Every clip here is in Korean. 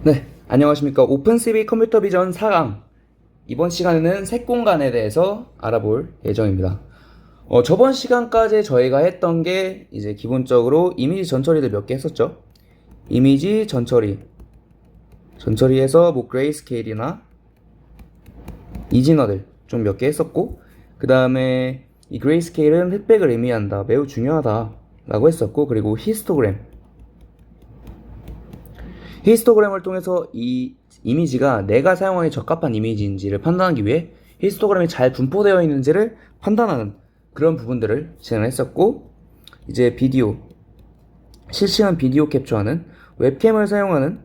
네, 안녕하십니까. 오픈CV 컴퓨터 비전 4강. 이번 시간에는 색공간에 대해서 알아볼 예정입니다. 저번 시간까지 저희가 했던 게 이제 기본적으로 이미지 전처리들 몇 개 했었죠. 이미지 전처리에서 뭐 그레이스케일이나 이진어들 좀 몇 개 했었고, 그 다음에 이 그레이스케일은 흑백을 의미한다, 매우 중요하다 라고 했었고, 그리고 히스토그램을 통해서 이 이미지가 내가 사용하기 적합한 이미지인지를 판단하기 위해 히스토그램이 잘 분포되어 있는지를 판단하는 그런 부분들을 진행했었고, 이제 실시간 비디오 캡처하는 웹캠을 사용하는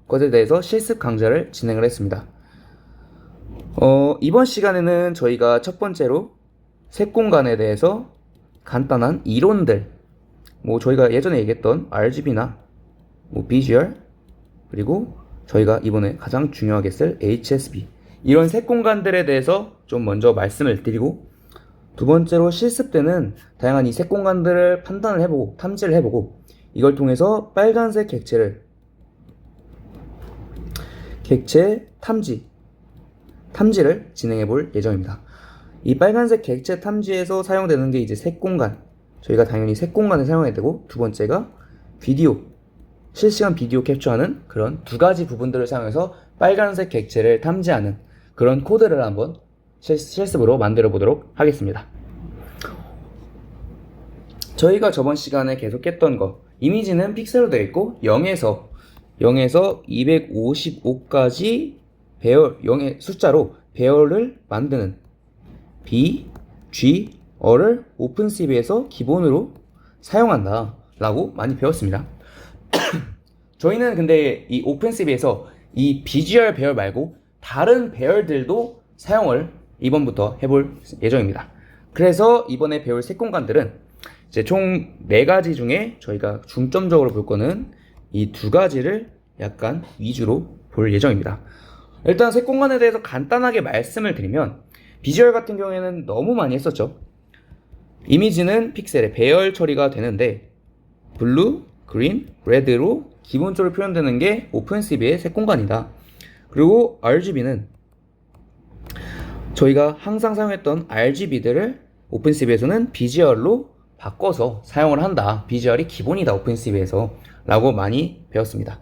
것에 대해서 실습 강좌를 진행을 했습니다. 이번 시간에는 저희가 첫 번째로 색공간에 대해서 간단한 이론들, 뭐 저희가 예전에 얘기했던 RGB나 뭐 비주얼, 그리고 저희가 이번에 가장 중요하게 쓸 HSB, 이런 색공간들에 대해서 좀 먼저 말씀을 드리고, 두 번째로 실습 때는 다양한 이 색공간들을 판단을 해보고 탐지를 해보고, 이걸 통해서 빨간색 객체 탐지를 진행해 볼 예정입니다. 이 빨간색 객체 탐지에서 사용되는 게 이제 색공간, 저희가 당연히 색공간을 사용해야 되고, 두 번째가 실시간 비디오 캡처하는 그런 두 가지 부분들을 사용해서 빨간색 객체를 탐지하는 그런 코드를 한번 실습으로 만들어 보도록 하겠습니다. 저희가 저번 시간에 계속했던 거, 이미지는 픽셀로 되어 있고 0에서 255까지 숫자로 배열을 만드는 BG어를 오픈CV에서 기본으로 사용한다 라고 많이 배웠습니다. 저희는 근데 이 오픈CV에서 이 비주얼 배열 말고 다른 배열들도 사용을 이번부터 해볼 예정입니다. 그래서 이번에 배울 색공간들은 이제 총 4가지 중에 저희가 중점적으로 볼 거는 이 2가지를 약간 위주로 볼 예정입니다. 일단 색공간에 대해서 간단하게 말씀을 드리면, 비주얼 같은 경우에는 너무 많이 했었죠. 이미지는 픽셀에 배열 처리가 되는데 블루, 그린, 레드로 기본적으로 표현되는 게 오픈CV의 색공간이다. 그리고 RGB는 저희가 항상 사용했던 RGB들을 오픈CV에서는 비주얼로 바꿔서 사용을 한다. 비주얼이 기본이다 오픈CV에서 라고 많이 배웠습니다.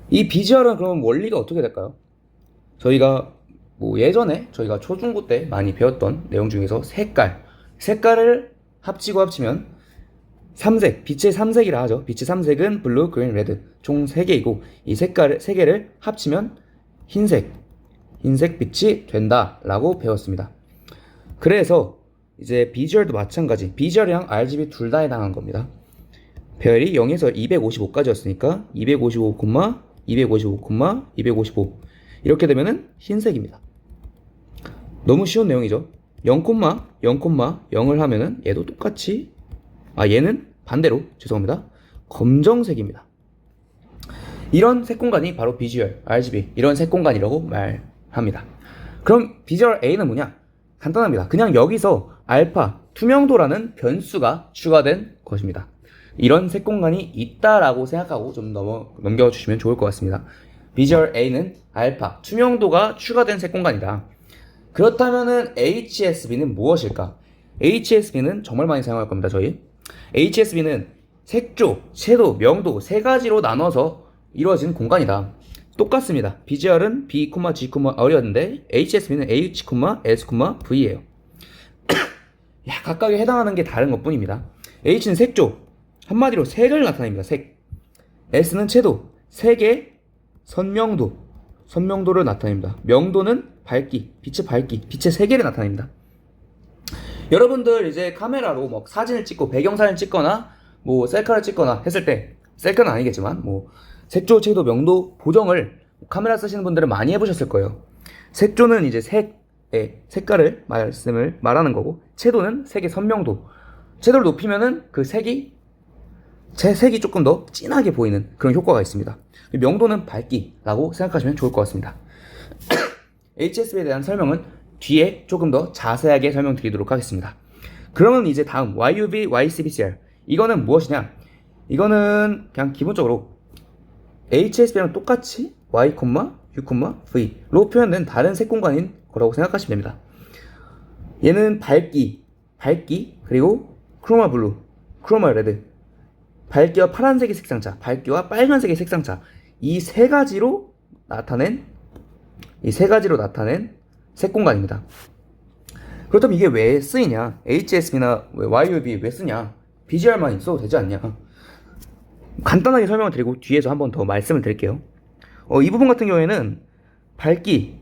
이 비주얼은 그럼 원리가 어떻게 될까요? 저희가 뭐 예전에 저희가 초중고 때 많이 배웠던 내용 중에서 색깔을 합치면 빛의 3색이라 하죠. 빛의 3색은 블루, 그린, 레드 총 3개이고, 이 색깔을 3개를 합치면 흰색 빛이 된다 라고 배웠습니다. 그래서 이제 비주얼도 마찬가지, 비주얼이랑 RGB 둘 다 해당한 겁니다. 배열이 0에서 255까지였으니까 255, 255, 255 이렇게 되면은 흰색입니다. 너무 쉬운 내용이죠. 0,0,0을 하면은 얘도 똑같이, 얘는 반대로, 죄송합니다, 검정색입니다. 이런 색공간이 바로 비주얼, RGB, 이런 색공간이라고 말합니다. 그럼 비주얼 A는 뭐냐? 간단합니다. 그냥 여기서 알파, 투명도라는 변수가 추가된 것입니다. 이런 색공간이 있다라고 생각하고 좀 넘겨주시면 좋을 것 같습니다. 비주얼 A는 알파, 투명도가 추가된 색공간이다. 그렇다면은 HSB는 무엇일까? HSB는 정말 많이 사용할 겁니다, 저희. HSB는 색조, 채도, 명도 3가지로 나눠서 이루어진 공간이다. 똑같습니다. 비주얼은 B, G, R이었는데 HSB는 H, S, V예요. 각각에 해당하는 게 다른 것 뿐입니다. H는 색조, 한마디로 색을 나타냅니다. 색. S는 채도, 색의 선명도를 나타냅니다. 명도는 빛의 세계를 나타냅니다. 여러분들 이제 카메라로 뭐 사진을 찍고 배경사진을 찍거나 뭐 셀카를 찍거나 했을 때, 셀카는 아니겠지만 뭐 색조, 채도, 명도 보정을 카메라 쓰시는 분들은 많이 해보셨을 거예요. 색조는 이제 색깔을 말하는 거고, 채도는 색의 선명도. 채도를 높이면은 그 색이 조금 더 진하게 보이는 그런 효과가 있습니다. 명도는 밝기라고 생각하시면 좋을 것 같습니다. HSB에 대한 설명은 뒤에 조금 더 자세하게 설명드리도록 하겠습니다. 그러면 이제 다음 YUV, YCBCR, 이거는 무엇이냐? 이거는 그냥 기본적으로 HSB랑 똑같이 y, u, v로 표현된 다른 색공간인 거라고 생각하시면 됩니다. 얘는 밝기, 그리고 크로마 블루, 크로마 레드, 밝기와 파란색의 색상차, 밝기와 빨간색의 색상차, 이 세 가지로 나타낸 색공간입니다. 그렇다면 이게 왜 쓰이냐? HSB나 YUV 왜 쓰냐? BGR만 있어도 되지 않냐? 간단하게 설명을 드리고 뒤에서 한번 더 말씀을 드릴게요. 이 부분 같은 경우에는 밝기,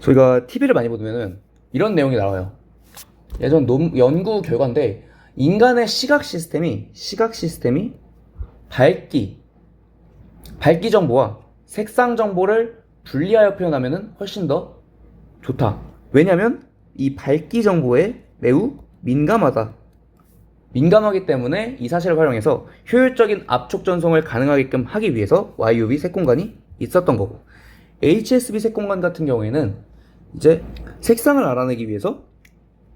저희가 TV를 많이 보면은 이런 내용이 나와요. 예전 연구 결과인데 인간의 시각 시스템이 밝기 정보와 색상 정보를 분리하여 표현하면은 훨씬 더 좋다. 왜냐면 이 밝기 정보에 매우 민감하기 때문에 이 사실을 활용해서 효율적인 압축 전송을 가능하게끔 하기 위해서 YUV 색공간이 있었던 거고, HSB 색공간 같은 경우에는 이제 색상을 알아내기 위해서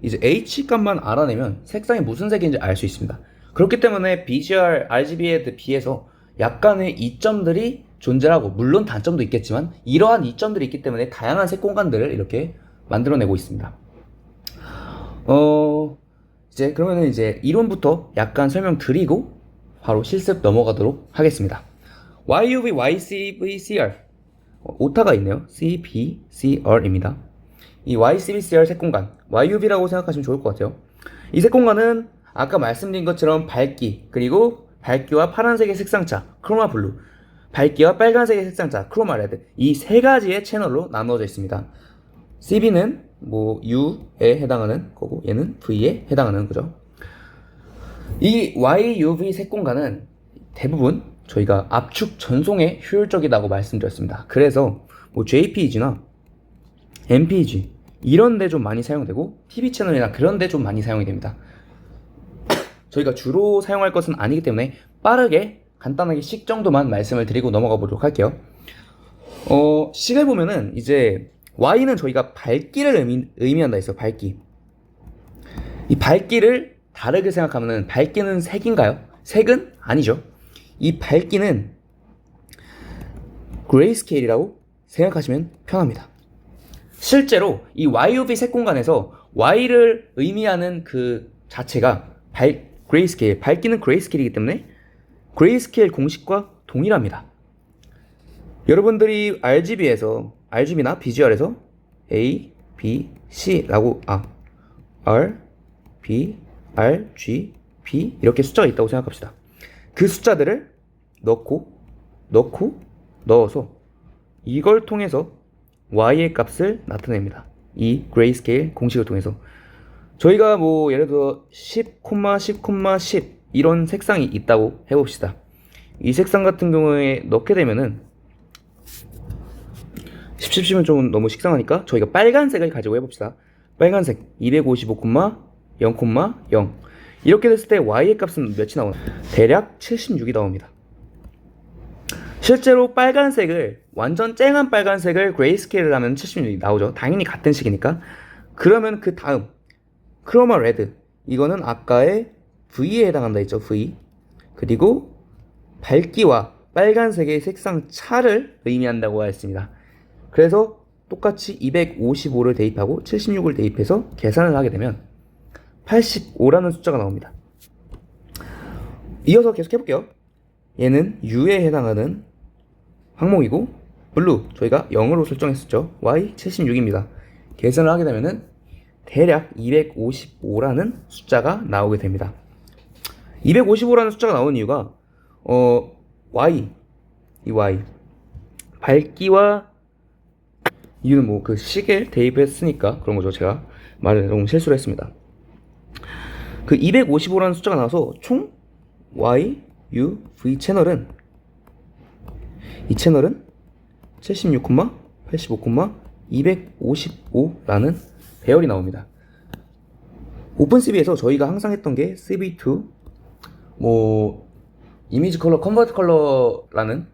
이제 H 값만 알아내면 색상이 무슨 색인지 알 수 있습니다. 그렇기 때문에 BGR, RGB에 비해서 약간의 이점들이 존재하고, 물론 단점도 있겠지만 이러한 이점들이 있기 때문에 다양한 색공간들을 이렇게 만들어내고 있습니다. 이제 그러면은 이제 이론부터 약간 설명드리고 바로 실습 넘어가도록 하겠습니다. YUV, YCV, CR 오타가 있네요. CBCR입니다. 이 YCBCR 색공간, YUV라고 생각하시면 좋을 것 같아요. 이 색공간은 아까 말씀드린 것처럼 밝기, 그리고 밝기와 파란색의 색상차, 크로마 블루, 밝기와 빨간색의 색상차, 크로마 레드, 이 세 가지의 채널로 나누어져 있습니다. CB는 뭐 U에 해당하는 거고, 얘는 V에 해당하는 거죠. 이 YUV 색공간은 대부분 저희가 압축 전송에 효율적이라고 말씀드렸습니다. 그래서 뭐 JPEG나 MPEG 이런 데 좀 많이 사용되고, TV 채널이나 그런 데 좀 많이 사용이 됩니다. 저희가 주로 사용할 것은 아니기 때문에 빠르게 간단하게 식 정도만 말씀을 드리고 넘어가 보도록 할게요. 식을 보면은 이제 Y는 저희가 밝기를 의미한다 했어요. 밝기. 이 밝기를 다르게 생각하면은, 밝기는 색인가요? 색은 아니죠. 이 밝기는 그레이스케일이라고 생각하시면 편합니다. 실제로 이 YUV 색공간에서 Y를 의미하는 그 자체가 그레이스케일, 밝기는 그레이스케일이기 때문에 그레이스케일 공식과 동일합니다. 여러분들이 RGB나 BGR에서 A, B, C라고 R, B, R, G, B 이렇게 숫자가 있다고 생각합시다. 그 숫자들을 넣어서 이걸 통해서 Y의 값을 나타냅니다. 이 그레이스케일 공식을 통해서 저희가 뭐 예를 들어 10, 10, 10 이런 색상이 있다고 해봅시다. 이 색상 같은 경우에 넣게 되면은 10은 좀 너무 식상하니까 저희가 빨간색을 가지고 해봅시다. 빨간색 255, 0,0 이렇게 됐을 때 Y의 값은 몇이 나오나? 대략 76이 나옵니다. 실제로 빨간색을, 완전 쨍한 빨간색을 그레이스케일을 하면 76이 나오죠. 당연히 같은 식이니까. 그러면 그 다음 크로마 레드, 이거는 아까의 V에 해당한다 했죠. V. 그리고 밝기와 빨간색의 색상 차를 의미한다고 했습니다. 그래서 똑같이 255를 대입하고 76을 대입해서 계산을 하게 되면 85라는 숫자가 나옵니다. 이어서 계속 해볼게요. 얘는 U에 해당하는 항목이고, 블루 저희가 0으로 설정했었죠. Y 76입니다. 계산을 하게 되면은 대략 255라는 숫자가 나오게 됩니다. 255라는 숫자가 나오는 이유가 Y 밝기와, 이유는 뭐 그 식을 대입했으니까 그런 거죠. 제가 말을 너무 실수를 했습니다. 그 255라는 숫자가 나와서 총 Y, U, V 채널은, 이 채널은 76, 85, 255라는 배열이 나옵니다. 오픈CV에서 저희가 항상 했던 게 CV2 뭐 이미지 컬러 컨버트 컬러라는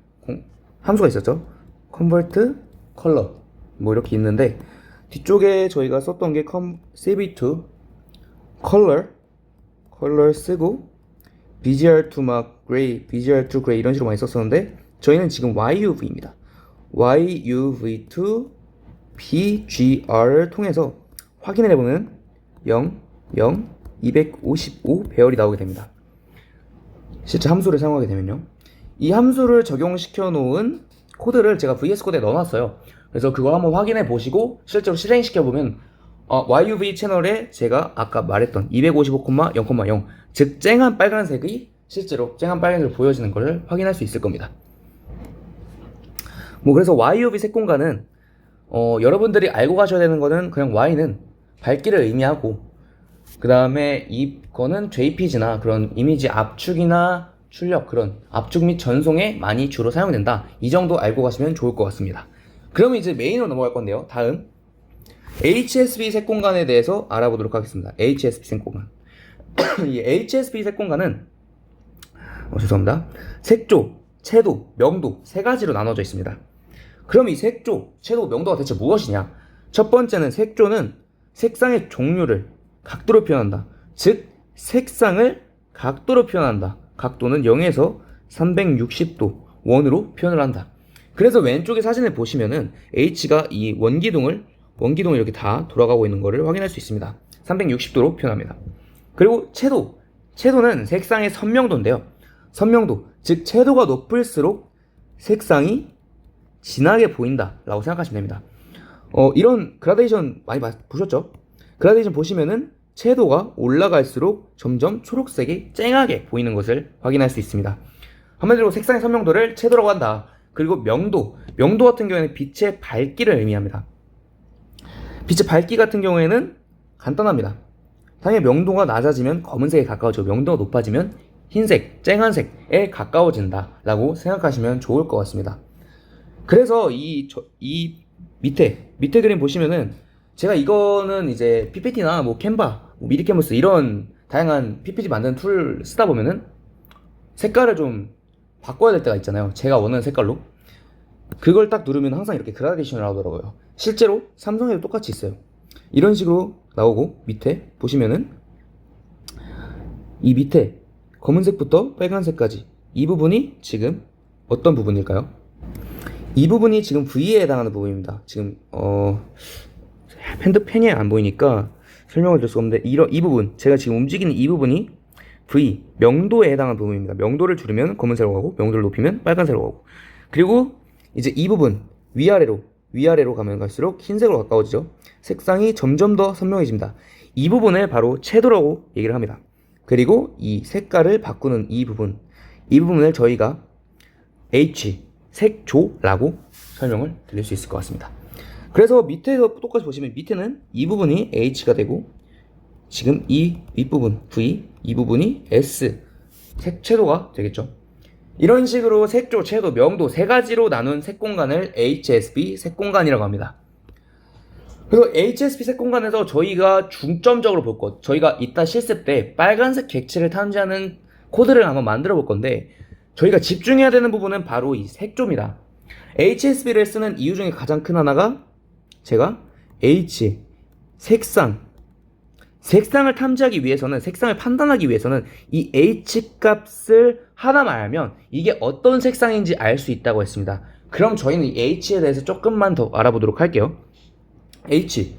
함수가 있었죠. 컨버트 컬러 뭐 이렇게 있는데, 뒤쪽에 저희가 썼던 게 CV2 컬러 쓰고 BGR2 막 gray, visual to gray 이런 식으로 많이 썼었는데 저희는 지금 YUV입니다. YUV to BGR을 통해서 확인을 해보면 0, 0, 255 배열이 나오게 됩니다. 실제 함수를 사용하게 되면요. 이 함수를 적용시켜 놓은 코드를 제가 VS 코드에 넣어놨어요. 그래서 그거 한번 확인해 보시고 실제로 실행시켜 보면 YUV 채널에 제가 아까 말했던 255,0,0 즉 쨍한 빨간색이 실제로 쨍한 빨간색으로 보여지는 것을 확인할 수 있을 겁니다. 그래서 YUV 색공간은 여러분들이 알고 가셔야 되는 거는 그냥 Y는 밝기를 의미하고 그 다음에 이거는 JPG나 그런 이미지 압축이나 출력 그런 압축 및 전송에 많이 주로 사용된다. 이 정도 알고 가시면 좋을 것 같습니다. 그러면 이제 메인으로 넘어갈 건데요. 다음 HSV 색공간에 대해서 알아보도록 하겠습니다. HSV 색공간. 이 HSV 색공간은 죄송합니다. 색조, 채도, 명도 세 가지로 나눠져 있습니다. 그럼 이 색조, 채도, 명도가 대체 무엇이냐? 첫 번째는 색조는 색상의 종류를 각도로 표현한다. 즉 색상을 각도로 표현한다. 각도는 0에서 360도 원으로 표현을 한다. 그래서 왼쪽에 사진을 보시면은 H가 이 원기둥을 이렇게 다 돌아가고 있는 것을 확인할 수 있습니다. 360도로 표현합니다. 그리고 채도는 색상의 선명도인데요. 선명도, 즉 채도가 높을수록 색상이 진하게 보인다 라고 생각하시면 됩니다. 이런 그라데이션 많이 보셨죠? 그라데이션 보시면은 채도가 올라갈수록 점점 초록색이 쨍하게 보이는 것을 확인할 수 있습니다. 한마디로 색상의 선명도를 채도라고 한다. 그리고 명도 같은 경우에는 빛의 밝기를 의미합니다. 빛의 밝기 같은 경우에는 간단합니다. 당연히 명도가 낮아지면 검은색에 가까워지고 명도가 높아지면 흰색, 쨍한색에 가까워진다 라고 생각하시면 좋을 것 같습니다. 그래서 이 밑에 그림 보시면은 제가 이거는 이제 PPT나 캔바, 미디캔버스 이런 다양한 PPT 만드는 툴 쓰다 보면은 색깔을 좀 바꿔야 될 때가 있잖아요. 제가 원하는 색깔로. 그걸 딱 누르면 항상 이렇게 그라데이션을 하더라고요. 실제로 삼성에도 똑같이 있어요. 이런 식으로 나오고 밑에 보시면은 이 밑에 검은색부터 빨간색까지 이 부분이 지금 어떤 부분일까요? 이 부분이 지금 V에 해당하는 부분입니다. 지금 핸드펜이 안 보이니까 설명을 드릴 수가 없는데 이 부분, 제가 지금 움직이는 이 부분이 V, 명도에 해당하는 부분입니다. 명도를 줄이면 검은색으로 가고 명도를 높이면 빨간색으로 가고 그리고 이제 이 부분 위아래로 가면 갈수록 흰색으로 가까워지죠. 색상이 점점 더 선명해집니다. 이 부분을 바로 채도라고 얘기를 합니다. 그리고 이 색깔을 바꾸는 이 부분을 저희가 H, 색조라고 설명을 드릴 수 있을 것 같습니다. 그래서 밑에서 똑같이 보시면 밑에는 이 부분이 H가 되고 지금 이 윗부분 V, 이 부분이 S, 색채도가 되겠죠. 이런 식으로 색조, 채도, 명도 세 가지로 나눈 색공간을 HSV 색공간이라고 합니다. 그래서 HSV 색공간에서 저희가 중점적으로 볼 것, 저희가 이따 실습 때 빨간색 객체를 탐지하는 코드를 한번 만들어 볼 건데 저희가 집중해야 되는 부분은 바로 이 색조입니다. HSV를 쓰는 이유 중에 가장 큰 하나가 제가 H, 색상을 탐지하기 위해서는, 색상을 판단하기 위해서는 이 H 값을 하나만 알면 이게 어떤 색상인지 알 수 있다고 했습니다. 그럼 저희는 이 H에 대해서 조금만 더 알아보도록 할게요. H,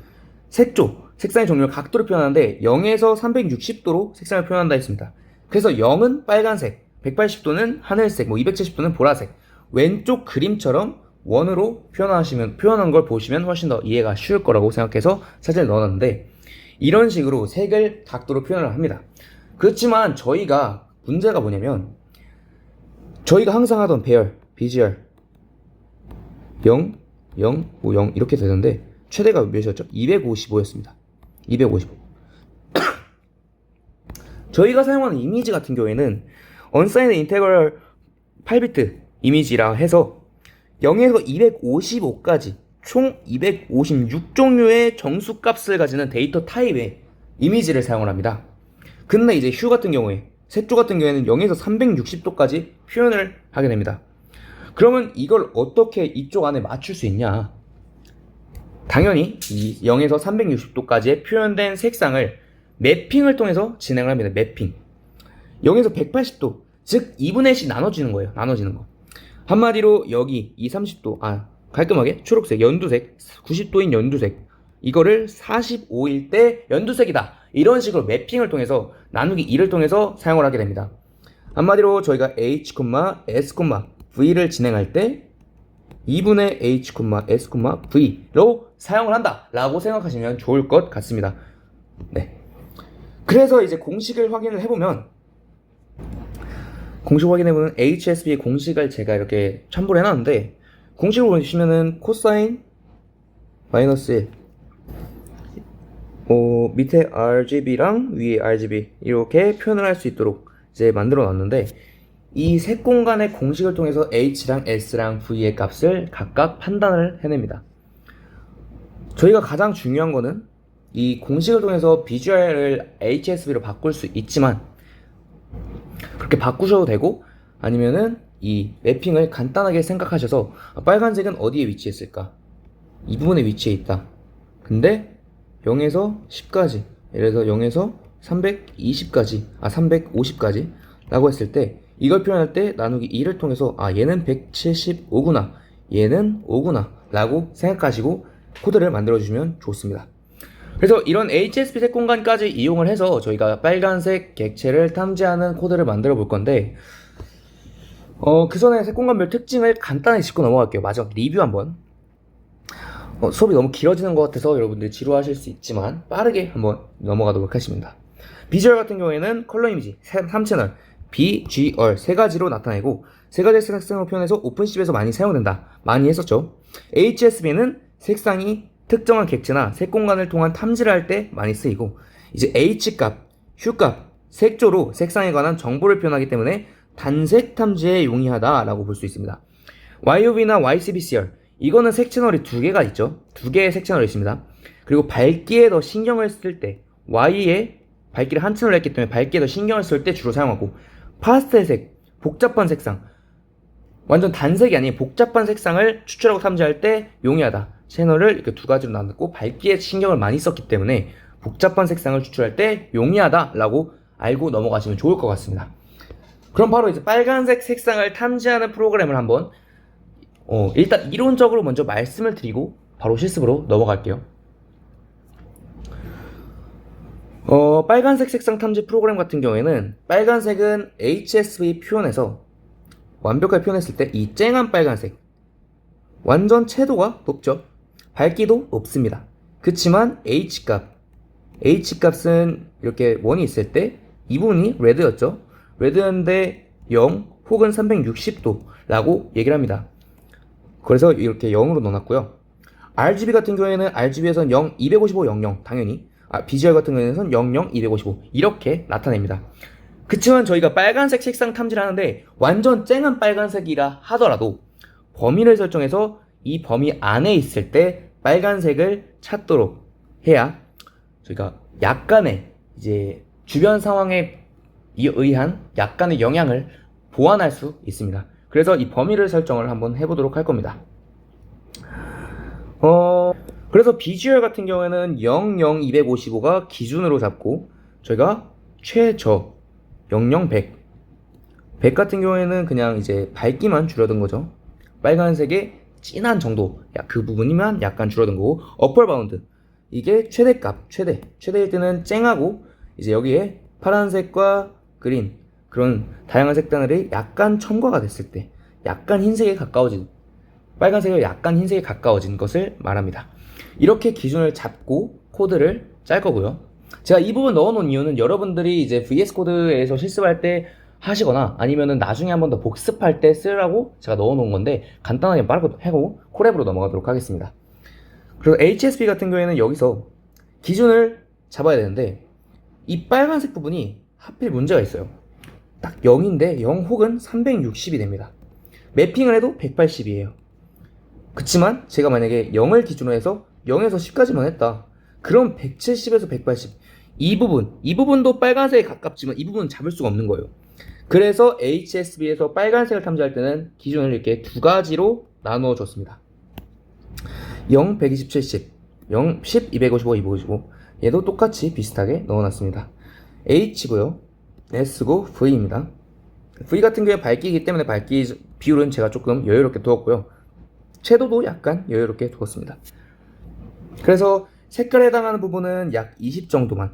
색조, 색상의 종류를 각도로 표현하는데 0에서 360도로 색상을 표현한다 했습니다. 그래서 0은 빨간색, 180도는 하늘색, 270도는 보라색. 왼쪽 그림처럼 원으로 표현한 걸 보시면 훨씬 더 이해가 쉬울 거라고 생각해서 사진을 넣어놨는데 이런 식으로 색을 각도로 표현을 합니다. 그렇지만 저희가 문제가 뭐냐면 저희가 항상 하던 배열, 비주얼 0, 0, 0 이렇게 되는데 최대가 몇이었죠? 255였습니다. 255. 저희가 사용하는 이미지 같은 경우에는 unsigned integral 8비트 이미지라 해서 0에서 255까지 총 256종류의 정수값을 가지는 데이터 타입의 이미지를 사용을 합니다. 근데 이제 휴 같은 경우에, 색조 같은 경우에는 0에서 360도까지 표현을 하게 됩니다. 그러면 이걸 어떻게 이쪽 안에 맞출 수 있냐? 당연히 이 0에서 360도까지의 표현된 색상을 매핑을 통해서 진행을 합니다. 매핑. 0에서 180도, 즉 2분의 1씩 나눠지는 거예요. 나눠지는 거. 한마디로 여기 이 30도 깔끔하게 초록색 연두색 90도인 연두색 이거를 45일 때 연두색이다. 이런 식으로 매핑을 통해서 나누기 2를 통해서 사용을 하게 됩니다. 한마디로 저희가 h, s, v를 진행할 때 2분의 h, s, v로 사용을 한다 라고 생각하시면 좋을 것 같습니다. 네. 그래서 이제 공식을 확인을 해보면 HSB의 공식을 제가 이렇게 첨부를 해놨는데 공식을 보시면은 코사인 마이너스 1 밑에 RGB랑 위에 RGB 이렇게 표현을 할 수 있도록 이제 만들어 놨는데 이 세 공간의 공식을 통해서 H랑 S랑 V의 값을 각각 판단을 해냅니다. 저희가 가장 중요한 거는 이 공식을 통해서 비주얼을 HSB로 바꿀 수 있지만 그렇게 바꾸셔도 되고 아니면은 이 매핑을 간단하게 생각하셔서 빨간색은 어디에 위치했을까? 이 부분에 위치해 있다. 근데 0에서 10까지 예를 들어서 0에서 320까지 350까지 라고 했을 때 이걸 표현할 때 나누기 2를 통해서 얘는 175구나 얘는 5구나 라고 생각하시고 코드를 만들어 주시면 좋습니다. 그래서 이런 HSP 색공간까지 이용을 해서 저희가 빨간색 객체를 탐지하는 코드를 만들어 볼 건데 그 전에 색공간별 특징을 간단히 짚고 넘어갈게요. 마지막 리뷰 한번. 수업이 너무 길어지는 것 같아서 여러분들 지루하실 수 있지만 빠르게 한번 넘어가도록 하겠습니다. 비주얼 같은 경우에는 컬러 이미지 3채널 BGR 세 가지로 나타내고 세 가지 색상으로 표현해서 오픈CV에서 많이 사용된다. 많이 했었죠. HSB는 색상이 특정한 객체나 색공간을 통한 탐지를 할 때 많이 쓰이고 이제 H값, H값, 색조로 색상에 관한 정보를 표현하기 때문에 단색 탐지에 용이하다 라고 볼 수 있습니다. YOV나 YCBCR 이거는 색 채널이 두 개가 있죠. 두 개의 색 채널이 있습니다. 그리고 밝기에 더 신경을 쓸 때 Y에 밝기를 한 채널로 했기 때문에 밝기에 더 신경을 쓸 때 주로 사용하고 파스텔색, 복잡한 색상 완전 단색이 아닌 복잡한 색상을 추출하고 탐지할 때 용이하다. 채널을 이렇게 두 가지로 나눴고 밝기에 신경을 많이 썼기 때문에 복잡한 색상을 추출할 때 용이하다 라고 알고 넘어가시면 좋을 것 같습니다. 그럼 바로 이제 빨간색 색상을 탐지하는 프로그램을 한번 일단 이론적으로 먼저 말씀을 드리고 바로 실습으로 넘어갈게요. 빨간색 색상 탐지 프로그램 같은 경우에는 빨간색은 HSV 표현에서 완벽하게 표현했을 때 이 쨍한 빨간색 완전 채도가 높죠. 밝기도 높습니다. 그치만 H값은 이렇게 1이 있을 때 이 부분이 레드였죠. 레드였는데 0 혹은 360도 라고 얘기를 합니다. 그래서 이렇게 0으로 넣어놨고요. RGB 같은 경우에는 RGB에선 0, 255, 00 당연히 BGR 같은 경우에는 00, 255 이렇게 나타냅니다. 그치만 저희가 빨간색 색상 탐지를 하는데 완전 쨍한 빨간색이라 하더라도 범위를 설정해서 이 범위 안에 있을 때 빨간색을 찾도록 해야 저희가 약간의 이제 주변 상황에 의한 약간의 영향을 보완할 수 있습니다. 그래서 이 범위를 설정을 한번 해보도록 할 겁니다. 그래서 비주얼 같은 경우에는 00, 255가 기준으로 잡고 저희가 최저 00, 100 같은 경우에는 그냥 이제 밝기만 줄여둔 거죠. 빨간색의 진한 정도 그 부분이면 약간 줄어든 거고 어퍼 바운드 이게 최대값 최대일 때는 쨍하고 이제 여기에 파란색과 그린 그런 다양한 색상들이 약간 첨가가 됐을 때 약간 흰색에 가까워진 빨간색이 약간 흰색에 가까워진 것을 말합니다. 이렇게 기준을 잡고 코드를 짤 거고요. 제가 이 부분 넣어놓은 이유는 여러분들이 이제 VS 코드에서 실습할 때 하시거나 아니면은 나중에 한 번 더 복습할 때 쓰라고 제가 넣어놓은 건데 간단하게 빠르게 하고 콜앱으로 넘어가도록 하겠습니다. 그리고 HSP 같은 경우에는 여기서 기준을 잡아야 되는데 이 빨간색 부분이 하필 문제가 있어요. 딱 0인데 0 혹은 360이 됩니다. 매핑을 해도 180이에요. 그치만 제가 만약에 0을 기준으로 해서 0에서 10까지만 했다. 그럼 170에서 180 이 부분도 빨간색에 가깝지만 이 부분은 잡을 수가 없는 거예요. 그래서 HSB에서 빨간색을 탐지할 때는 기준을 이렇게 두 가지로 나누어 줬습니다. 0, 120, 70 0, 10, 255, 255 얘도 똑같이 비슷하게 넣어놨습니다. H고요 S고 V입니다. V 같은 경우에 밝기이기 때문에 밝기 비율은 제가 조금 여유롭게 두었고요. 채도도 약간 여유롭게 두었습니다. 그래서 색깔에 해당하는 부분은 약 20 정도만,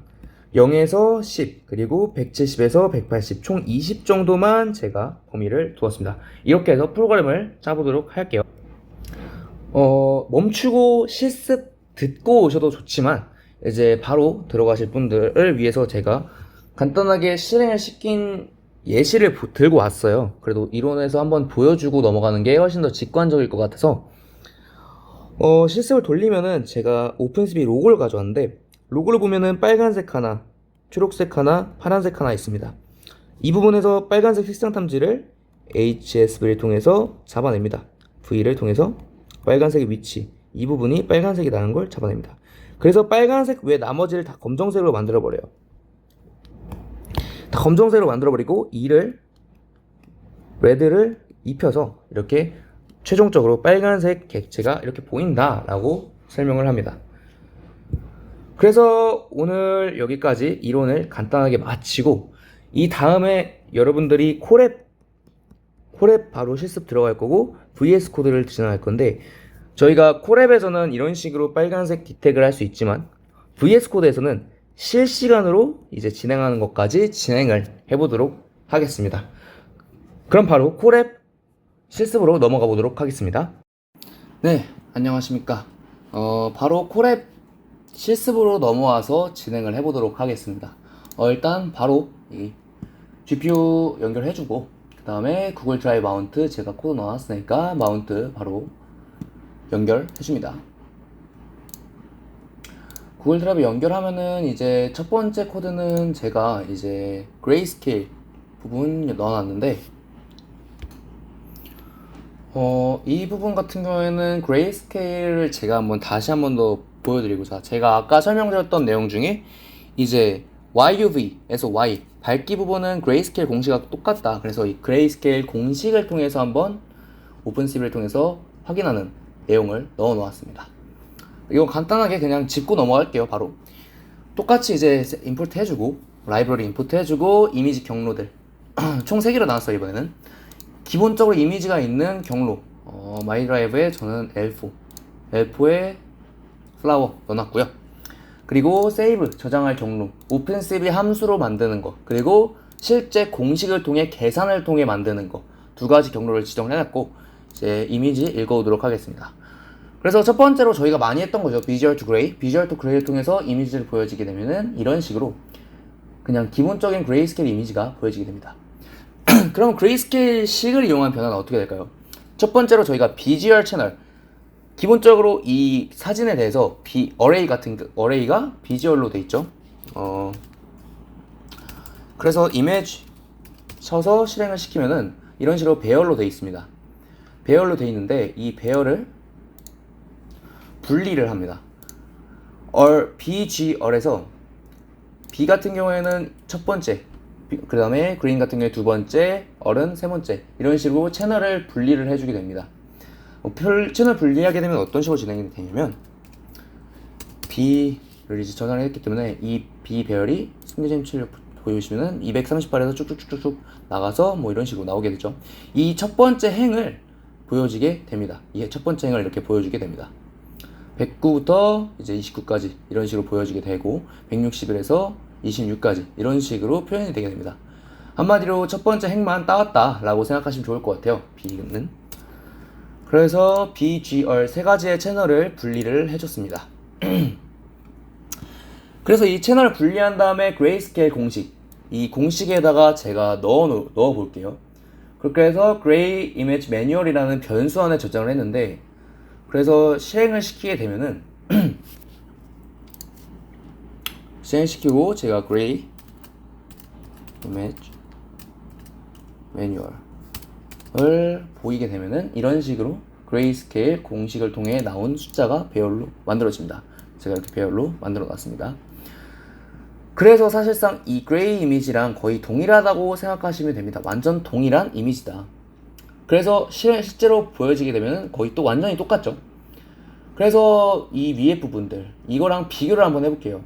0에서 10 그리고 170에서 180 총 20 정도만 제가 범위를 두었습니다. 이렇게 해서 프로그램을 짜보도록 할게요. 멈추고 실습 듣고 오셔도 좋지만 이제 바로 들어가실 분들을 위해서 제가 간단하게 실행을 시킨 예시를 들고 왔어요. 그래도 이론에서 한번 보여주고 넘어가는 게 훨씬 더 직관적일 것 같아서 실습을 돌리면은 제가 오픈스비 로고를 가져왔는데, 로고를 보면은 빨간색 하나, 초록색 하나, 파란색 하나 있습니다. 이 부분에서 빨간색 색상 탐지를 HSV를 통해서 잡아냅니다. V를 통해서 빨간색의 위치, 이 부분이 빨간색이 나는 걸 잡아냅니다. 그래서 빨간색 외 나머지를 다 검정색으로 만들어버려요. 다 검정색으로 만들어버리고 이를 레드를 입혀서 이렇게 최종적으로 빨간색 객체가 이렇게 보인다 라고 설명을 합니다. 그래서 오늘 여기까지 이론을 간단하게 마치고, 이 다음에 여러분들이 콜앱 바로 실습 들어갈 거고 VS 코드를 진행할 건데, 저희가 콜앱에서는 이런 식으로 빨간색 디텍을 할 수 있지만 VS 코드에서는 실시간으로 이제 진행하는 것까지 진행을 해보도록 하겠습니다. 그럼 바로 콜앱 실습으로 넘어가 보도록 하겠습니다. 네, 안녕하십니까. 바로 콜앱 실습으로 넘어와서 진행을 해보도록 하겠습니다. 일단 바로 이 GPU 연결해주고, 그 다음에 구글 드라이브 마운트 제가 코드 넣어놨으니까 마운트 바로 연결해줍니다. 구글 드라이브 연결하면은 이제 첫 번째 코드는 제가 이제 그레이스케일 부분 넣어놨는데, 이 부분 같은 경우에는 그레이스케일을 제가 다시 한번 더 보여드리고, 제가 아까 설명드렸던 내용 중에 이제 YUV에서 Y 밝기 부분은 그레이스케일 공식과 똑같다. 그래서 이 그레이스케일 공식을 통해서 한번 오픈CV를 통해서 확인하는 내용을 넣어 놓았습니다. 이건 간단하게 그냥 짚고 넘어갈게요. 바로 똑같이 이제 임포트 해주고, 라이브러리 임포트 해주고, 이미지 경로들 총 3개로 나눴어요. 이번에는 기본적으로 이미지가 있는 경로, 마이드라이브에 저는 L4에 플라워 넣어놨고요. 그리고 세이브 저장할 경로, 오픈CV 함수로 만드는 거, 그리고 실제 공식을 통해 계산을 통해 만드는 거, 2가지 경로를 지정을 해놨고, 이제 이미지 읽어오도록 하겠습니다. 그래서 첫 번째로 저희가 많이 했던 거죠. 비주얼 투 그레이. 비주얼 투 그레이를 통해서 이미지를 보여지게 되면은 이런 식으로 그냥 기본적인 그레이스케일 이미지가 보여지게 됩니다. 그럼 그레이스케일 식을 이용한 변화는 어떻게 될까요? 첫 번째로 저희가 비주얼 채널, 기본적으로 이 사진에 대해서 어레이가 비주얼로 돼 있죠. 그래서 이미지 쳐서 실행을 시키면은 이런 식으로 배열로 돼 있습니다. 배열로 돼 있는데 이 배열을 분리를 합니다. BGR에서 B 같은 경우에는 첫 번째, 그 다음에 그린 같은 경우에 두 번째, 얼은 세 번째, 이런 식으로 채널을 분리를 해주게 됩니다. 채널 분리하게 되면 어떤 식으로 진행이 되냐면, B를 이제 전환을 했기 때문에 이 B 배열이 숨겨진 출력 보여주시면은 238에서 쭉쭉쭉쭉 나가서 뭐 이런 식으로 나오게 되죠. 이 첫 번째 행을 보여지게 됩니다. 이 첫 번째 행을 이렇게 보여주게 됩니다. 109부터 이제 29까지 이런 식으로 보여지게 되고, 161에서 26까지 이런 식으로 표현이 되게 됩니다. 한마디로 첫 번째 행만 따왔다 라고 생각하시면 좋을 것 같아요. B는. 그래서 BGR 3가지의 채널을 분리를 해줬습니다. 그래서 이 채널을 분리한 다음에 그레이스케일 공식, 이 공식에다가 제가 넣어 볼게요. 그렇게 해서 그레이 이미지 매뉴얼이라는 변수 안에 저장을 했는데, 그래서 실행을 시키게 되면은 실행시키고 제가 그레이 이미지 매뉴얼을 보이게 되면은 이런 식으로 그레이스케일 공식을 통해 나온 숫자가 배열로 만들어집니다. 제가 이렇게 배열로 만들어 놨습니다. 그래서 사실상 이 그레이 이미지랑 거의 동일하다고 생각하시면 됩니다. 완전 동일한 이미지다. 그래서 실제로 보여지게 되면 거의 또 완전히 똑같죠. 그래서 이 위에 부분들, 이거랑 비교를 한번 해볼게요.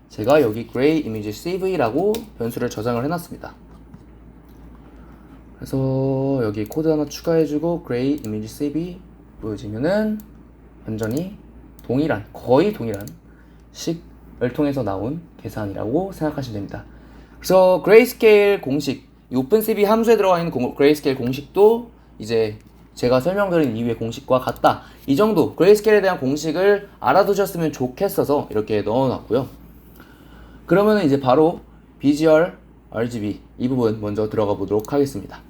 제가 여기 그레이 이미지 CV라고 변수를 저장을 해놨습니다. 그래서 여기 코드 하나 추가해주고 gray 이미지 sav이 보여지면은 완전히 동일한, 거의 동일한 식을 통해서 나온 계산이라고 생각하시면 됩니다. 그래서 그레이스케일 공식, 이 오픈CV 함수에 들어가 있는 그레이스케일 공식도 이제 제가 설명드린 이후의 공식과 같다. 이 정도 그레이스케일에 대한 공식을 알아두셨으면 좋겠어서 이렇게 넣어놨고요. 그러면 이제 바로 비주얼 RGB 이 부분 먼저 들어가 보도록 하겠습니다.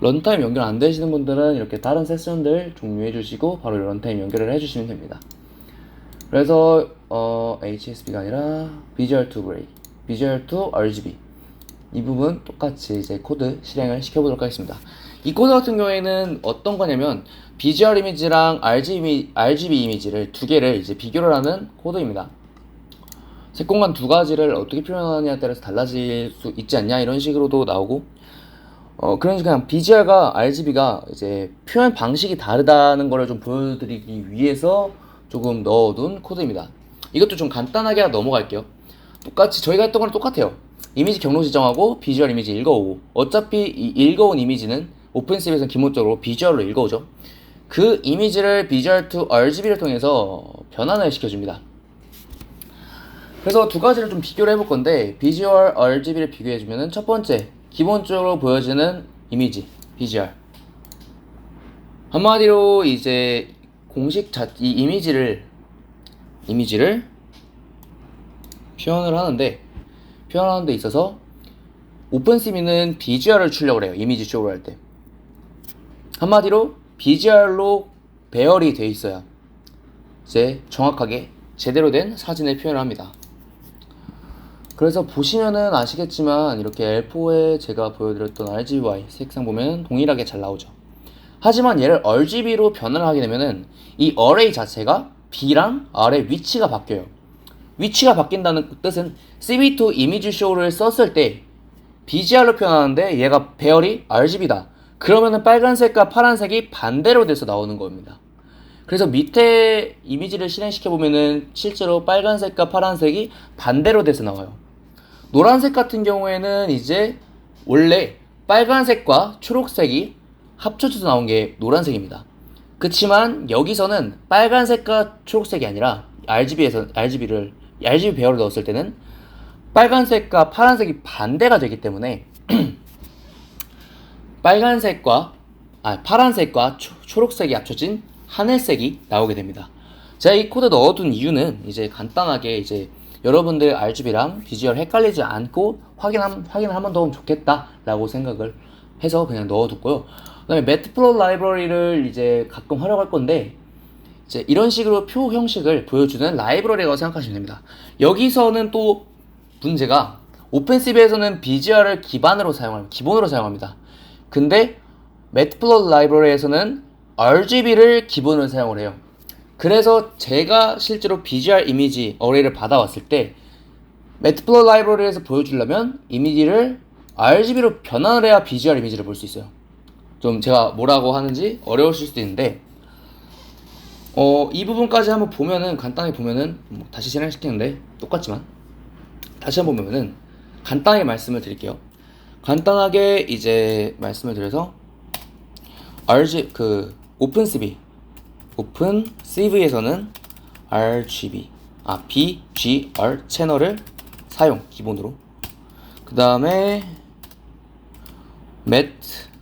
런타임 연결 안 되시는 분들은 이렇게 다른 세션들 종료해 주시고 바로 런타임 연결을 해주시면 됩니다. 그래서 HSB가 아니라 Visual to Gray, Visual to RGB 이 부분 똑같이 이제 코드 실행을 시켜보도록 하겠습니다. 이 코드 같은 경우에는 어떤 거냐면 비주얼 이미지랑 RGB 이미지를 두 개를 이제 비교를 하는 코드입니다. 색공간 두 가지를 어떻게 표현하느냐에 따라서 달라질 수 있지 않냐 이런 식으로도 나오고 그러니까 그냥 비주얼과 RGB가 이제 표현 방식이 다르다는 거를 좀 보여드리기 위해서 조금 넣어둔 코드입니다. 이것도 좀 간단하게 넘어갈게요. 똑같이 저희가 했던 거랑 똑같아요. 이미지 경로 지정하고 비주얼 이미지 읽어오고 어차피 이 읽어온 이미지는 오픈CV에서는 기본적으로 비주얼로 읽어오죠. 그 이미지를 비주얼 to RGB를 통해서 변환을 시켜줍니다. 그래서 두 가지를 좀 비교를 해볼 건데 비주얼 RGB를 비교해주면은 첫 번째 기본적으로 보여지는 이미지 비주얼 한마디로 이제 이 이미지를 표현하는 데 있어서 오픈CV는 비주얼을 출력을 해요. 이미지 쪽으로 할 때 한마디로 비주얼로 배열이 돼 있어야 이제 정확하게 제대로 된 사진을 표현을 합니다. 그래서 보시면은 아시겠지만 이렇게 L4에 제가 보여드렸던 RGBY 색상 보면 동일하게 잘 나오죠. 하지만 얘를 RGB로 변환을 하게 되면은 이 어레이 자체가 B랑 R의 위치가 바뀌어요. 위치가 바뀐다는 뜻은 CV2 이미지 쇼를 썼을 때 BGR로 표현하는데 얘가 배열이 RGB다. 그러면은 빨간색과 파란색이 반대로 돼서 나오는 겁니다. 그래서 밑에 이미지를 실행시켜 보면은 실제로 빨간색과 파란색이 반대로 돼서 나와요. 노란색 같은 경우에는 이제 원래 빨간색과 초록색이 합쳐져서 나온 게 노란색입니다. 그치만 여기서는 빨간색과 초록색이 아니라 RGB 배열을 넣었을 때는 빨간색과 파란색이 반대가 되기 때문에 파란색과 초록색이 합쳐진 하늘색이 나오게 됩니다. 제가 이 코드 넣어둔 이유는 이제 간단하게 이제 여러분들 RGB랑 비주얼 헷갈리지 않고 확인을 한 번 더 하면 좋겠다라고 생각을 해서 그냥 넣어뒀고요. 그 다음에 매트플롯 라이브러리를 이제 가끔 활용할 건데 이제 이런 식으로 표 형식을 보여주는 라이브러리라고 생각하시면 됩니다. 여기서는 또 문제가 오픈CV에서는 비주얼을 기본으로 사용합니다. 근데 매트플롯 라이브러리에서는 RGB를 기본으로 사용을 해요. 그래서 제가 실제로 비주얼 이미지 어레이를 받아왔을 때 매트플롯 라이브러리에서 보여주려면 이미지를 RGB로 변환을 해야 비주얼 이미지를 볼 수 있어요. 좀 제가 뭐라고 하는지 어려우실 수도 있는데 이 부분까지 한번 보면은 간단하게 보면은 다시 실행시키는데 똑같지만 다시 한번 보면은 간단하게 말씀을 드릴게요. 간단하게 이제 말씀을 드려서 오픈CV에서는 BGR 채널을 사용 기본으로. 그 다음에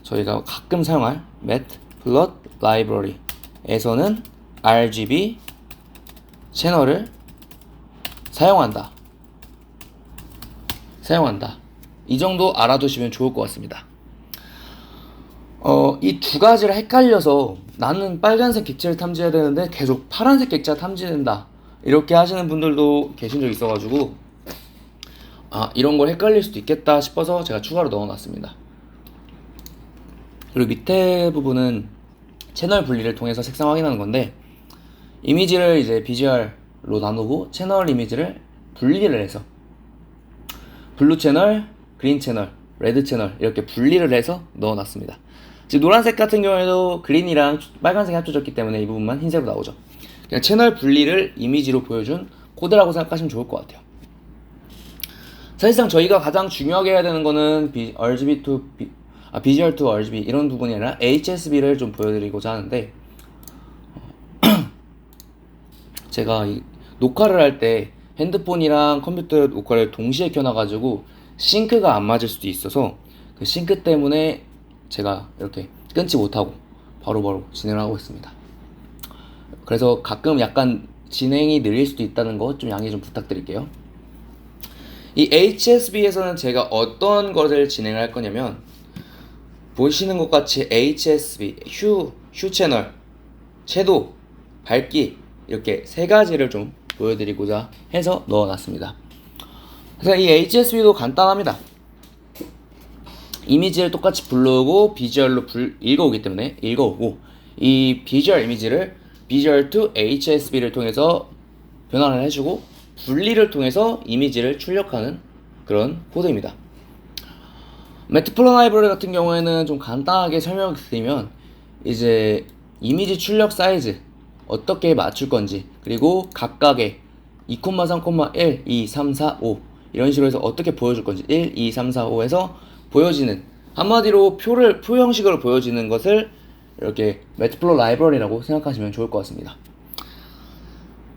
저희가 가끔 사용할 매트플롯 라이브러리에서는 RGB 채널을 사용한다. 이 정도 알아두시면 좋을 것 같습니다. 이 두 가지를 헷갈려서 나는 빨간색 객체를 탐지해야 되는데 계속 파란색 객체가 탐지된다 이렇게 하시는 분들도 계신 적 있어가지고 이런 걸 헷갈릴 수도 있겠다 싶어서 제가 추가로 넣어놨습니다. 그리고 밑에 부분은 채널 분리를 통해서 색상 확인하는 건데 이미지를 이제 비주얼로 나누고 채널 이미지를 분리를 해서 블루 채널, 그린 채널, 레드 채널 이렇게 분리를 해서 넣어놨습니다. 지금 노란색 같은 경우에도 그린이랑 빨간색이 합쳐졌기 때문에 이 부분만 흰색으로 나오죠. 그냥 채널 분리를 이미지로 보여준 코드라고 생각하시면 좋을 것 같아요. 사실상 저희가 가장 중요하게 해야 되는 거는 비주얼 to RGB 이런 부분이 아니라 HSB를 좀 보여드리고자 하는데, 제가 이 녹화를 할 때 핸드폰이랑 컴퓨터 녹화를 동시에 켜놔가지고 싱크가 안 맞을 수도 있어서 그 싱크 때문에 제가 이렇게 끊지 못하고 바로바로 진행을 하고 있습니다. 그래서 가끔 약간 진행이 느릴 수도 있다는 거 좀 양해 좀 부탁드릴게요. 이 HSB에서는 제가 어떤 것을 진행할 거냐면, 보시는 것 같이 HSB, 휴 채널, 채도, 밝기 이렇게 세 가지를 좀 보여드리고자 해서 넣어놨습니다. 그래서 이 HSB도 간단합니다. 이미지를 똑같이 불러오고 비주얼로 읽어오기 때문에 읽어오고, 이 비주얼 이미지를 비주얼 to HSB를 통해서 변환을 해주고 분리를 통해서 이미지를 출력하는 그런 코드입니다. 매트플런 라이브러리 같은 경우에는 좀 간단하게 설명을 드리면, 이제 이미지 출력 사이즈 어떻게 맞출 건지, 그리고 각각의 2,3,1, 2, 3, 4, 5 이런 식으로 해서 어떻게 보여줄 건지, 1, 2, 3, 4, 5에서 보여지는, 한마디로 표 형식으로 보여지는 것을 이렇게 매트플롯 라이브러리라고 생각하시면 좋을 것 같습니다.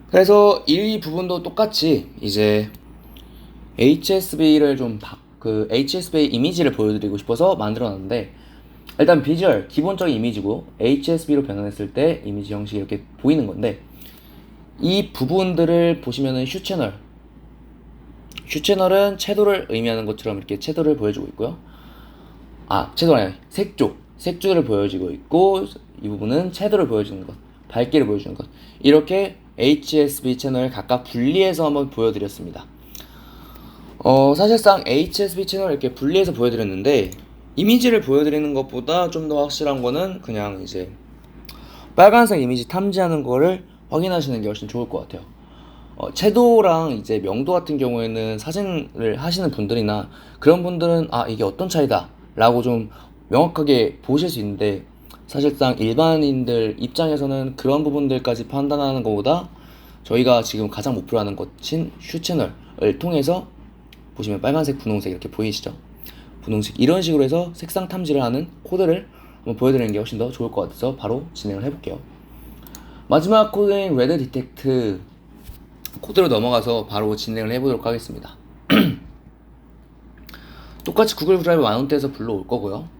그래서 이 부분도 똑같이 이제 HSB를 HSB 이미지를 보여드리고 싶어서 만들어놨는데, 일단 비주얼 기본적인 이미지고 HSB로 변환했을 때 이미지 형식이 이렇게 보이는 건데, 이 부분들을 보시면은 휴채널은 채도를 의미하는 것처럼 이렇게 채도를 보여주고 있고요. 채도가 아니라 색조를 보여주고 있고, 이 부분은 채도를 보여주는 것, 밝기를 보여주는 것, 이렇게 HSB 채널을 각각 분리해서 한번 보여드렸습니다. 사실상 HSB 채널을 이렇게 분리해서 보여드렸는데, 이미지를 보여드리는 것보다 좀 더 확실한 거는 그냥 이제 빨간색 이미지 탐지하는 거를 확인하시는 게 훨씬 좋을 것 같아요. 채도랑 이제 명도 같은 경우에는 사진을 하시는 분들이나 그런 분들은 이게 어떤 차이다 라고 좀 명확하게 보실 수 있는데, 사실상 일반인들 입장에서는 그런 부분들까지 판단하는 것보다 저희가 지금 가장 목표로 하는 것인 휴 채널을 통해서 보시면 빨간색, 분홍색 이렇게 보이시죠? 분홍색 이런 식으로 해서 색상 탐지를 하는 코드를 한번 보여드리는 게 훨씬 더 좋을 것 같아서 바로 진행을 해볼게요. 마지막 코드인 레드 디텍트 코드로 넘어가서 바로 진행을 해보도록 하겠습니다. 똑같이 구글 드라이브 마운트에서 불러올 거고요.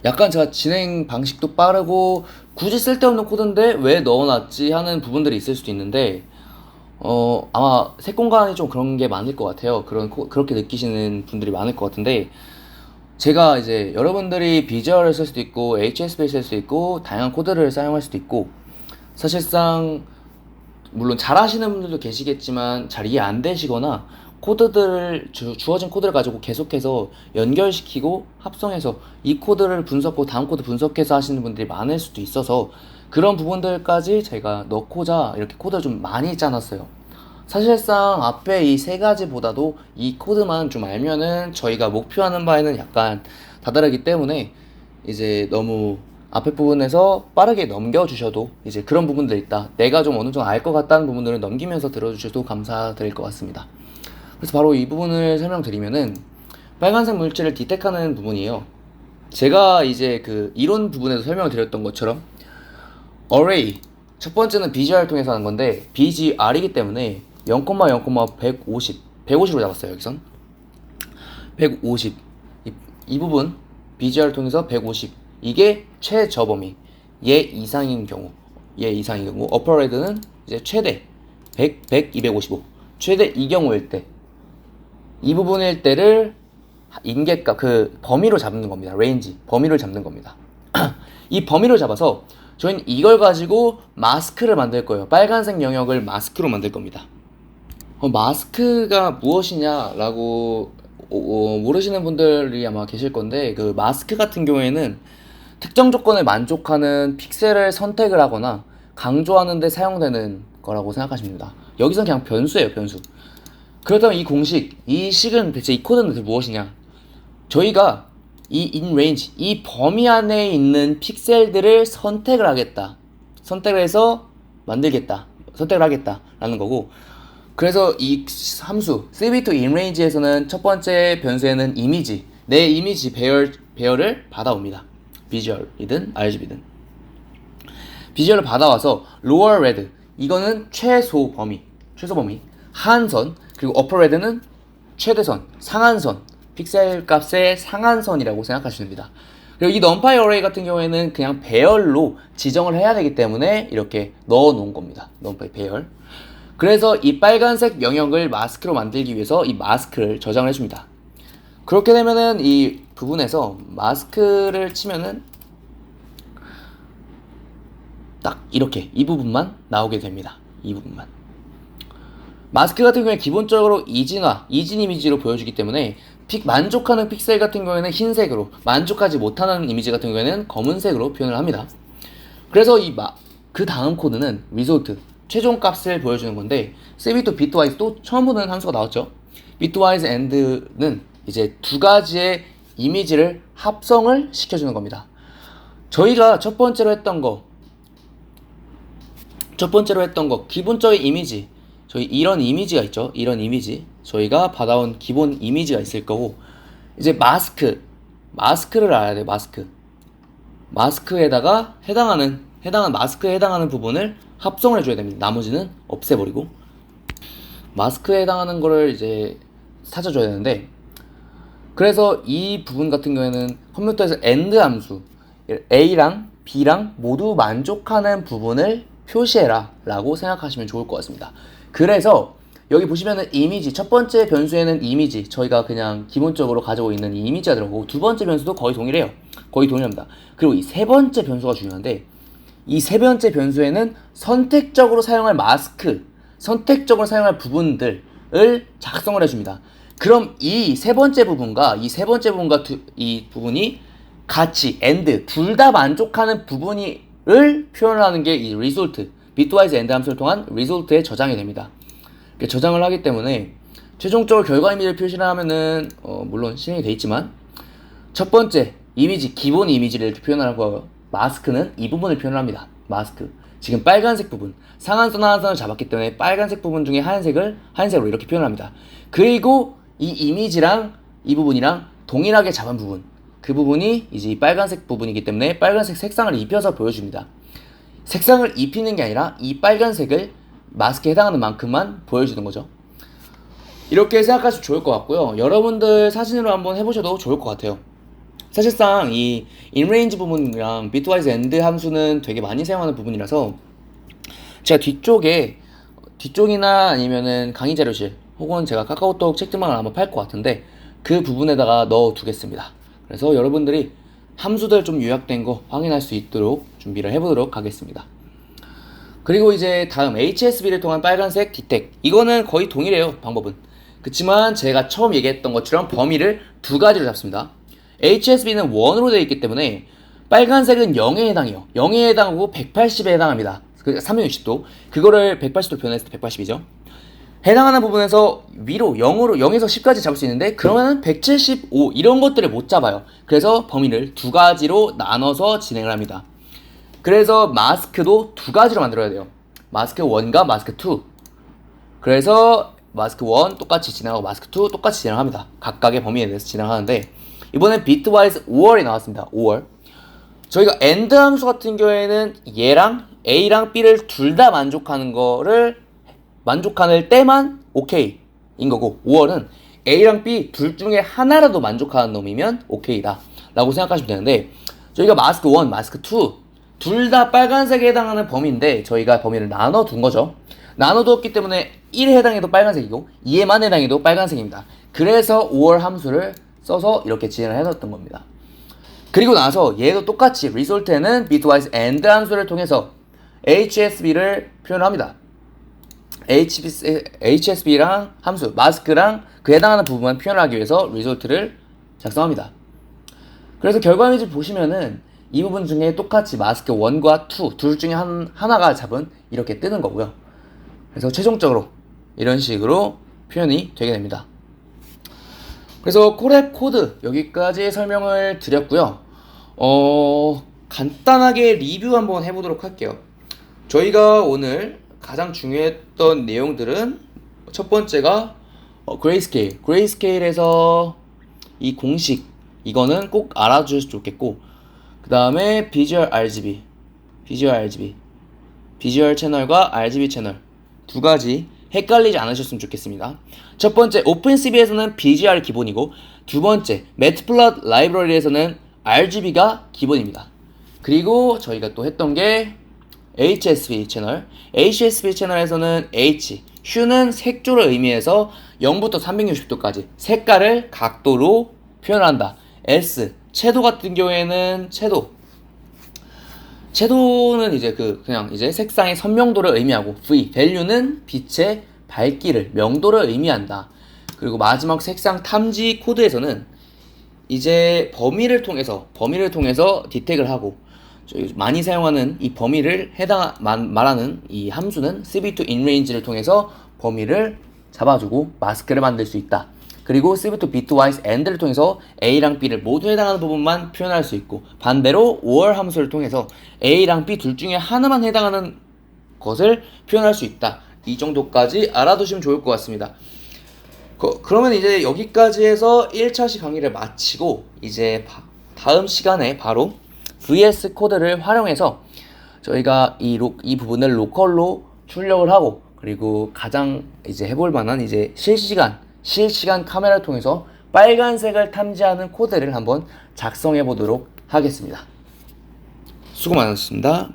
약간 제가 진행 방식도 빠르고 굳이 쓸데없는 코드인데 왜 넣어놨지 하는 부분들이 있을 수도 있는데, 아마 색공간이 좀 그런 게 많을 것 같아요. 그렇게 느끼시는 분들이 많을 것 같은데, 제가 이제 여러분들이 비주얼을 쓸 수도 있고 HSB를 쓸 수도 있고 다양한 코드를 사용할 수도 있고, 사실상 물론 잘 하시는 분들도 계시겠지만 잘 이해 안 되시거나 주어진 코드를 가지고 계속해서 연결시키고 합성해서 이 코드를 분석하고 다음 코드 분석해서 하시는 분들이 많을 수도 있어서, 그런 부분들까지 제가 넣고자 이렇게 코드를 좀 많이 짜놨어요. 사실상 앞에 이 세 가지보다도 이 코드만 좀 알면은 저희가 목표하는 바에는 약간 다다르기 때문에, 이제 너무 앞에 부분에서 빠르게 넘겨주셔도, 이제 그런 부분들 있다, 내가 좀 어느 정도 알 것 같다는 부분들을 넘기면서 들어주셔도 감사드릴 것 같습니다. 그래서 바로 이 부분을 설명드리면은, 빨간색 물질을 디텍하는 부분이에요. 제가 이제 그 이론 부분에서 설명을 드렸던 것처럼 array, 첫 번째는 BGR 통해서 하는 건데 BGR이기 때문에 0,150로 잡았어요. 여기선 150, 이 부분 BGR 통해서 150, 이게 최저 범위, 얘 이상인 경우 어퍼레드는 이제 최대 100, 100, 255, 최대 이 경우일 때, 이 부분일 때를 인계값, 그 범위로 잡는 겁니다. 레인지, 범위를 잡는 겁니다. 이 범위를 잡아서 저희는 이걸 가지고 마스크를 만들 거예요. 빨간색 영역을 마스크로 만들 겁니다. 마스크가 무엇이냐라고 모르시는 분들이 아마 계실 건데, 그 마스크 같은 경우에는 특정 조건을 만족하는 픽셀을 선택을 하거나 강조하는 데 사용되는 거라고 생각하시면 됩니다. 여기선 그냥 변수예요, 변수. 그렇다면 이 공식, 이 식은 대체, 이 코드는 대체 무엇이냐? 저희가 이 in range, 이 범위 안에 있는 픽셀들을 선택을 하겠다, 선택을 해서 만들겠다, 선택을 하겠다 라는 거고, 그래서 이 함수 cv2 inrange에서는 첫 번째 변수에는 이미지, 내 이미지 배열을 받아옵니다. 비주얼이든 RGB든. 비주얼을 받아와서 lower red, 이거는 최소 범위, 하한선, 그리고 upper red는 최대선, 상한선, 픽셀 값의 상한선이라고 생각하시면 됩니다. 그리고 이 numpy array 같은 경우에는 그냥 배열로 지정을 해야 되기 때문에 이렇게 넣어 놓은 겁니다. numpy 배열. 그래서 이 빨간색 영역을 마스크로 만들기 위해서 이 마스크를 저장을 해줍니다. 그렇게 되면은 이 부분에서 마스크를 치면은 딱 이렇게 이 부분만 나오게 됩니다. 이 부분만. 마스크 같은 경우에 기본적으로 이진 이미지로 보여주기 때문에 만족하는 픽셀 같은 경우에는 흰색으로, 만족하지 못하는 이미지 같은 경우에는 검은색으로 표현을 합니다. 그래서 그 다음 코드는 result, 최종 값을 보여주는 건데, cv2 bitwise 또 처음 보는 함수가 나왔죠. bitwise and는 이제 두 가지의 이미지를 합성을 시켜주는 겁니다. 저희가 첫 번째로 했던 거 기본적인 이미지, 저희 이런 이미지가 있죠. 이런 이미지, 저희가 받아온 기본 이미지가 있을 거고, 이제 마스크를 알아야 돼요. 마스크에다가 마스크에 해당하는 부분을 합성을 해줘야 됩니다. 나머지는 없애버리고 마스크에 해당하는 거를 이제 찾아줘야 되는데, 그래서 이 부분 같은 경우에는 컴퓨터에서 AND 함수, A랑 B랑 모두 만족하는 부분을 표시해라 라고 생각하시면 좋을 것 같습니다. 그래서 여기 보시면은 이미지, 첫 번째 변수에는 이미지, 저희가 그냥 기본적으로 가지고 있는 이 이미지가 들어가고, 두 번째 변수도 거의 동일해요. 거의 동일합니다. 그리고 이 세 번째 변수가 중요한데, 이 세 번째 변수에는 선택적으로 사용할 부분들을 작성을 해줍니다. 그럼 이 세 번째 부분과 이 부분이 같이 AND 둘 다 만족하는 부분을 표현하는 게 이 result, bitwise AND 함수를 통한 result에 저장이 됩니다. 저장을 하기 때문에 최종적으로 결과 이미지를 표시를 하면은 물론 실행이 돼 있지만, 첫 번째 이미지, 기본 이미지를 이렇게 표현하고 하고요. 마스크는 이 부분을 표현을 합니다. 마스크, 지금 빨간색 부분, 상한선 하한선을 잡았기 때문에 빨간색 부분 중에 하얀색으로 이렇게 표현합니다. 그리고 이 이미지랑 이 부분이랑 동일하게 잡은 부분, 그 부분이 이제 이 빨간색 부분이기 때문에 빨간색 색상을 입혀서 보여줍니다. 색상을 입히는 게 아니라 이 빨간색을 마스크에 해당하는 만큼만 보여주는 거죠. 이렇게 생각하시면 좋을 것 같고요. 여러분들 사진으로 한번 해보셔도 좋을 것 같아요. 사실상 이 inrange 부분이랑 bitwise and 함수는 되게 많이 사용하는 부분이라서, 제가 뒤쪽이나 아니면은 강의 자료실 혹은 제가 카카오톡 책들방을 아마 팔 것 같은데, 그 부분에다가 넣어 두겠습니다. 그래서 여러분들이 함수들 좀 요약된 거 확인할 수 있도록 준비를 해보도록 하겠습니다. 그리고 이제 다음 HSB를 통한 빨간색 디텍, 이거는 거의 동일해요, 방법은. 그치만 제가 처음 얘기했던 것처럼 범위를 두 가지로 잡습니다. HSB는 1으로 되어 있기 때문에 빨간색은 0에 해당해요. 0에 해당하고 180에 해당합니다. 360도. 그거를 180도 변했을 때 180이죠. 해당하는 부분에서 위로 0에서 10까지 잡을 수 있는데, 그러면은 175 이런 것들을 못 잡아요. 그래서 범위를 두 가지로 나눠서 진행을 합니다. 그래서 마스크도 두 가지로 만들어야 돼요. 마스크 1과 마스크 2. 그래서 마스크 1 똑같이 진행하고 마스크 2 똑같이 진행합니다. 각각의 범위에 대해서 진행하는데, 이번엔 bitwise OR이 나왔습니다. OR. 저희가 AND 함수 같은 경우에는 얘랑 A랑 B를 둘 다 만족하는 때만 OK인 거고, 5월은 A랑 B 둘 중에 하나라도 만족하는 놈이면 OK다 라고 생각하시면 되는데, 저희가 마스크 1, 마스크 2 둘 다 빨간색에 해당하는 범위인데, 저희가 범위를 나눠둔 거죠. 나눠두었기 때문에 1에 해당해도 빨간색이고 2에만 해당해도 빨간색입니다. 그래서 5월 함수를 써서 이렇게 진행을 해놨던 겁니다. 그리고 나서 얘도 똑같이 result에는 bitwise and 함수를 통해서 HSB를 표현합니다. HSB랑 함수, 마스크랑 그 해당하는 부분만 표현하기 위해서 result를 작성합니다. 그래서 결과 이미지 보시면은 이 부분 중에 똑같이 마스크 1과 2 둘 중에 하나가 잡은 이렇게 뜨는 거고요. 그래서 최종적으로 이런 식으로 표현이 되게 됩니다. 그래서 콜앱 코드 여기까지 설명을 드렸고요. 간단하게 리뷰 한번 해보도록 할게요. 저희가 오늘 가장 중요했던 내용들은 첫 번째가 그레이스케일. 그레이스케일에서 이 공식 이거는 꼭 알아주셨으면 좋겠고, 그 다음에 비주얼 RGB, 비주얼 채널과 RGB 채널 두 가지 헷갈리지 않으셨으면 좋겠습니다. 첫 번째 오픈CV에서는 BGR 기본이고, 두 번째 매트플롯 라이브러리에서는 RGB가 기본입니다. 그리고 저희가 또 했던 게 HSV 채널에서는 hue는 색조를 의미해서 0부터 360도까지 색깔을 각도로 표현한다. 채도 같은 경우에는 채도는 이제 그냥 이제 색상의 선명도를 의미하고, value는 빛의 밝기를, 명도를 의미한다. 그리고 마지막 색상 탐지 코드에서는 이제 범위를 통해서 디텍을 하고, 많이 사용하는 이 범위를 말하는 이 함수는 CV2 inrange를 통해서 범위를 잡아주고 마스크를 만들 수 있다. 그리고 CV2 bitwise and를 통해서 A랑 B를 모두 해당하는 부분만 표현할 수 있고, 반대로 or 함수를 통해서 A랑 B 둘 중에 하나만 해당하는 것을 표현할 수 있다. 이 정도까지 알아두시면 좋을 것 같습니다. 그러면 이제 여기까지 해서 1차시 강의를 마치고, 이제 다음 시간에 바로 VS 코드를 활용해서 저희가 이 부분을 로컬로 출력을 하고, 그리고 가장 이제 해볼 만한 이제 실시간 카메라를 통해서 빨간색을 탐지하는 코드를 한번 작성해 보도록 하겠습니다. 수고 많으셨습니다.